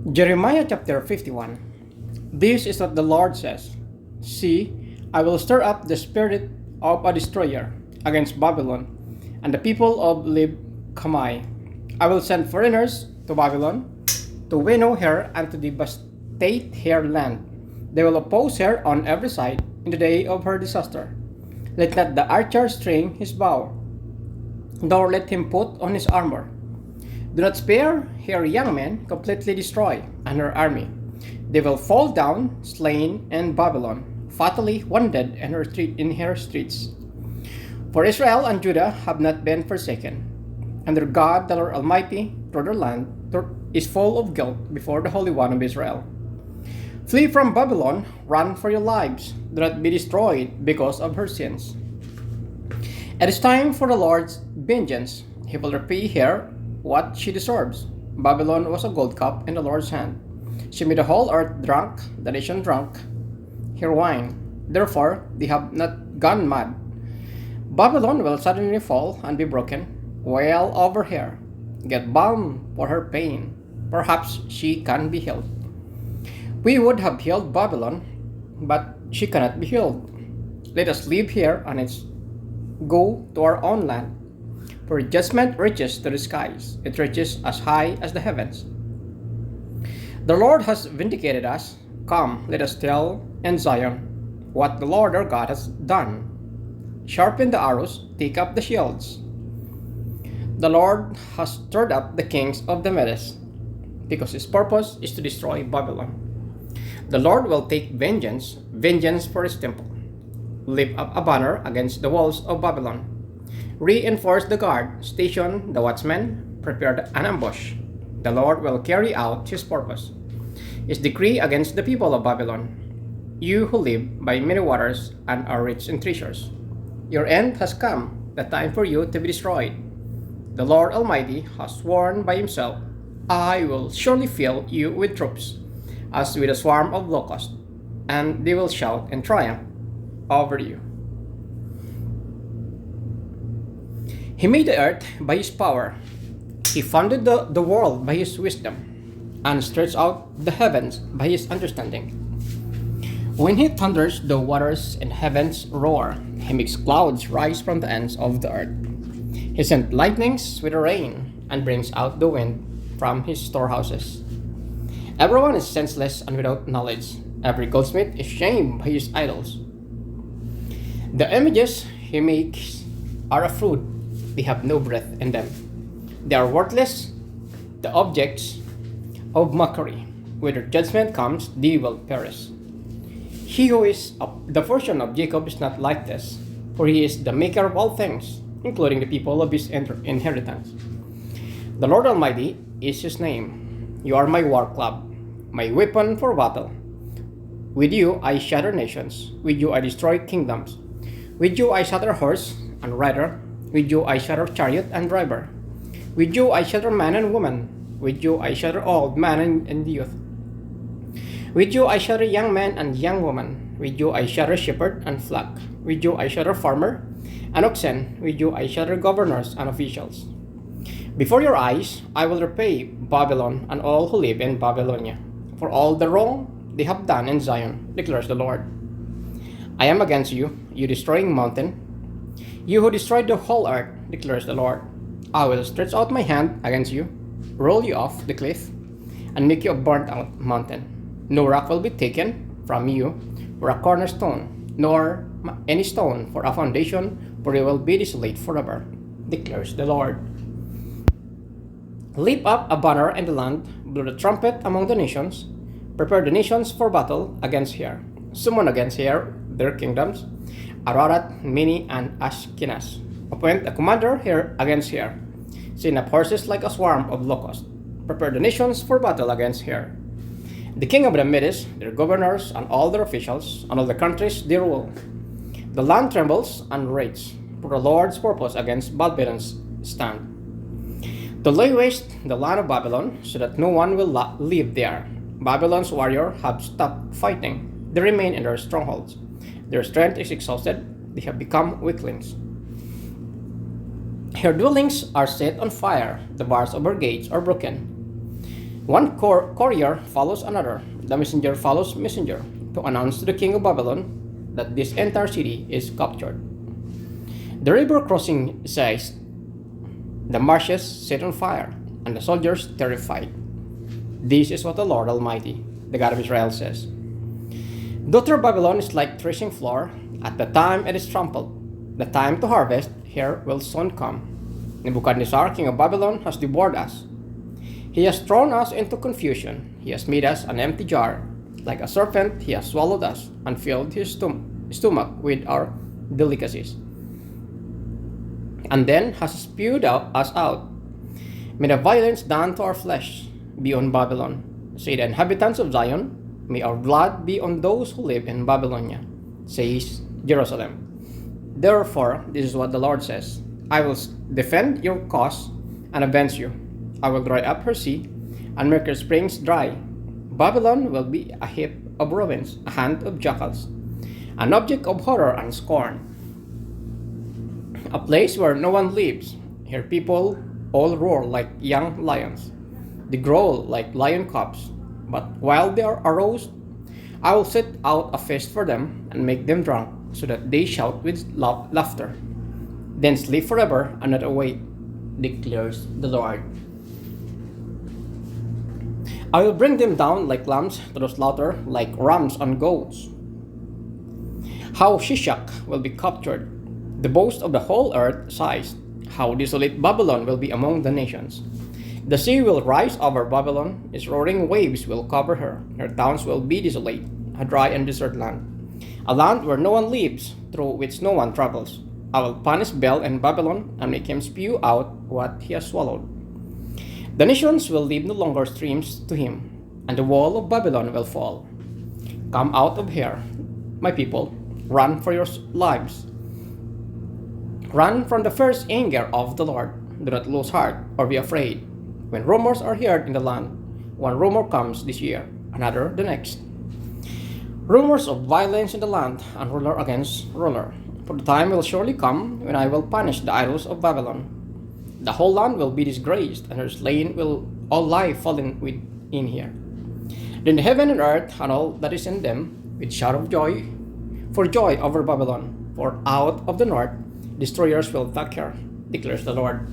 Jeremiah chapter 51. This is what the Lord says: See, I will stir up the spirit of a destroyer against Babylon and the people of Lib Kamai. I will send foreigners to Babylon to winnow her and to devastate her land. They will oppose her on every side in the day of her disaster. Let not the archer string his bow, nor let him put on his armor. Do not spare her young men, completely destroy, and her army. They will fall down, slain in Babylon, fatally wounded in her streets. For Israel and Judah have not been forsaken, and their God, the Lord Almighty, through their land, is full of guilt before the Holy One of Israel. Flee from Babylon, run for your lives, do not be destroyed because of her sins. It is time for the Lord's vengeance. He will repay her what she deserves. Babylon was a gold cup in the Lord's hand. She made the whole earth drunk, the nation drunk, her wine. Therefore, they have not gone mad. Babylon will suddenly fall and be broken. Wail over her. Get balm for her pain. Perhaps she can be healed. We would have healed Babylon, but she cannot be healed. Let us leave here and go to our own land. For judgment reaches to the skies, it reaches as high as the heavens. The Lord has vindicated us. Come, let us tell in Zion what the Lord our God has done. Sharpen the arrows, take up the shields. The Lord has stirred up the kings of the Medes, because his purpose is to destroy Babylon. The Lord will take vengeance for his temple. Lift up a banner against the walls of Babylon. Reinforce the guard, station the watchmen, prepare an ambush. The Lord will carry out his purpose, his decree against the people of Babylon. You who live by many waters and are rich in treasures, your end has come, the time for you to be destroyed. The Lord Almighty has sworn by himself, I will surely fill you with troops, as with a swarm of locusts, and they will shout in triumph over you. He made the earth by his power. He founded the world by his wisdom, and stretched out the heavens by his understanding. When he thunders, the waters and heavens roar. He makes clouds rise from the ends of the earth. He sent lightnings with the rain, and brings out the wind from his storehouses. Everyone is senseless and without knowledge. Every goldsmith is shamed by his idols. The images he makes are a fruit. They have no breath in them. They are worthless, the objects of mockery. When their judgment comes, they will perish. He who is the portion of Jacob is not like this, for he is the maker of all things, including the people of his inheritance. The Lord Almighty is his name. You are my war club, my weapon for battle. With you I shatter nations. With you I destroy kingdoms. With you I shatter horse and rider. With you I shatter chariot and driver. With you I shatter man and woman. With you I shatter old man and youth. With you I shatter young man and young woman. With you I shatter shepherd and flock. With you I shatter farmer and oxen. With you I shatter governors and officials. Before your eyes I will repay Babylon and all who live in Babylonia, for all the wrong they have done in Zion, declares the Lord. I am against you, you destroying mountain, you who destroyed the whole earth, declares the Lord. I will stretch out my hand against you, roll you off the cliff, and make you a burnt out mountain. No rock will be taken from you for a cornerstone, nor any stone for a foundation, for you will be desolate forever, declares the Lord. Lift up a banner in the land, blow the trumpet among the nations, prepare the nations for battle against her. Summon against her their kingdoms, Ararat, Mini, and Ashkenaz. Appoint a commander here against her. Send up horses like a swarm of locusts. Prepare the nations for battle against her. The king of the Medes, their governors, and all their officials, and all the countries they rule. The land trembles and rages, for the Lord's purpose against Babylon's stand. To lay waste the land of Babylon, so that no one will live there. Babylon's warriors have stopped fighting. They remain in their strongholds. Their strength is exhausted. They have become weaklings. Her dwellings are set on fire. The bars of her gates are broken. Courier follows another. The messenger follows messenger to announce to the king of Babylon that this entire city is captured. The river crossing ceased, the marshes set on fire, and the soldiers terrified. This is what the Lord Almighty, the God of Israel, says. Daughter Babylon is like threshing floor. At the time it is trampled. The time to harvest here will soon come. Nebuchadnezzar, king of Babylon, has devoured us. He has thrown us into confusion. He has made us an empty jar. Like a serpent, he has swallowed us and filled his stomach with our delicacies, and then has spewed us out. May the violence done to our flesh be on Babylon, say the inhabitants of Zion. May our blood be on those who live in Babylonia, says Jerusalem. Therefore, this is what the Lord says: I will defend your cause and avenge you. I will dry up her sea and make her springs dry. Babylon will be a heap of ruins, a hand of jackals, an object of horror and scorn, a place where no one lives. Here people all roar like young lions. They growl like lion cubs. But while they are aroused, I will set out a feast for them and make them drunk, so that they shout with laughter. Then sleep forever and not awake, declares the Lord. I will bring them down like lambs to the slaughter, like rams and goats. How Shishak will be captured, the boast of the whole earth sighs. How desolate Babylon will be among the nations. The sea will rise over Babylon, its roaring waves will cover her. Her towns will be desolate, a dry and desert land, a land where no one lives, through which no one travels. I will punish Bel and Babylon and make him spew out what he has swallowed. The nations will leave no longer streams to him, and the wall of Babylon will fall. Come out of here, my people, run for your lives. Run from the first anger of the Lord. Do not lose heart or be afraid. When rumors are heard in the land, one rumor comes this year, another the next. Rumors of violence in the land, and ruler against ruler. For the time will surely come when I will punish the idols of Babylon. The whole land will be disgraced, and her slain will all lie fallen within here. Then the heaven and earth and all that is in them, with shout of joy, for joy over Babylon. For out of the north destroyers will attack her, declares the Lord.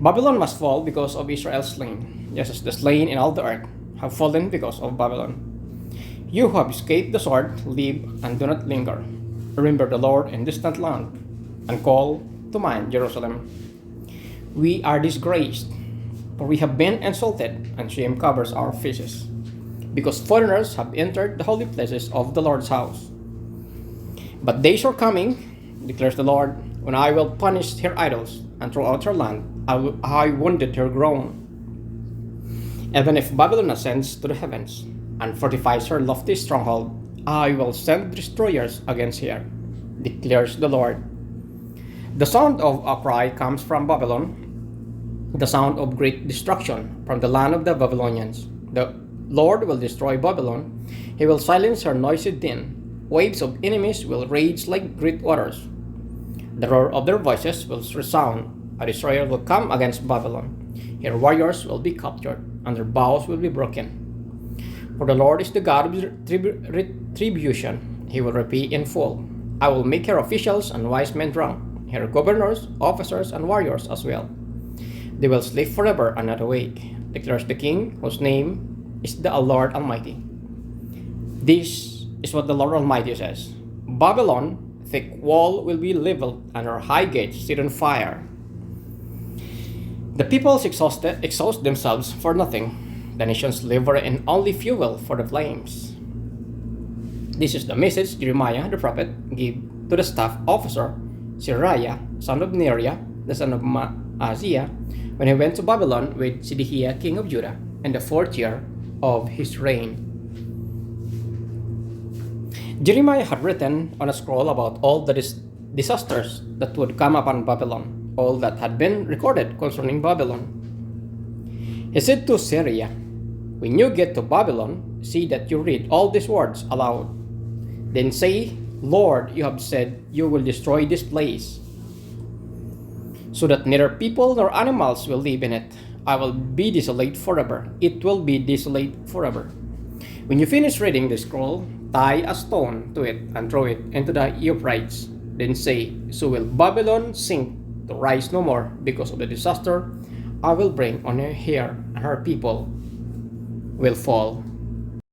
Babylon must fall because of Israel's slain, just as the slain in all the earth have fallen because of Babylon. You who have escaped the sword, live and do not linger. Remember the Lord in distant land, and call to mind Jerusalem. We are disgraced, for we have been insulted, and shame covers our faces, because foreigners have entered the holy places of the Lord's house. But days are coming, declares the Lord, when I will punish her idols, and throughout her land I wounded her groan. Even if Babylon ascends to the heavens, and fortifies her lofty stronghold, I will send destroyers against her, declares the Lord. The sound of a cry comes from Babylon, the sound of great destruction from the land of the Babylonians. The Lord will destroy Babylon. He will silence her noisy din. Waves of enemies will rage like great waters. The roar of their voices will resound. A destroyer will come against Babylon. Her warriors will be captured, and their bows will be broken. For the Lord is the God of retribution. He will repay in full. I will make her officials and wise men drunk, her governors, officers, and warriors as well. They will sleep forever and not awake, declares the King, whose name is the Lord Almighty. This is what the Lord Almighty says: Babylon, thick wall will be leveled, and her high gates set on fire. The peoples exhaust themselves for nothing. The nations labor in only fuel for the flames. This is the message Jeremiah the prophet gave to the staff officer Seraiah, son of Neriah, the son of Maaziah, when he went to Babylon with Zedekiah, king of Judah, in the 4th year of his reign. Jeremiah had written on a scroll about all the disasters that would come upon Babylon, all that had been recorded concerning Babylon. He said to Seraiah, "When you get to Babylon, see that you read all these words aloud. Then say, Lord, you have said you will destroy this place. so that neither people nor animals will live in it. I will be desolate forever. It will be desolate forever. When you finish reading the scroll, tie a stone to it and throw it into the Euphrates. Then say, so will Babylon sink to rise no more because of the disaster I will bring on her, and her people will fall.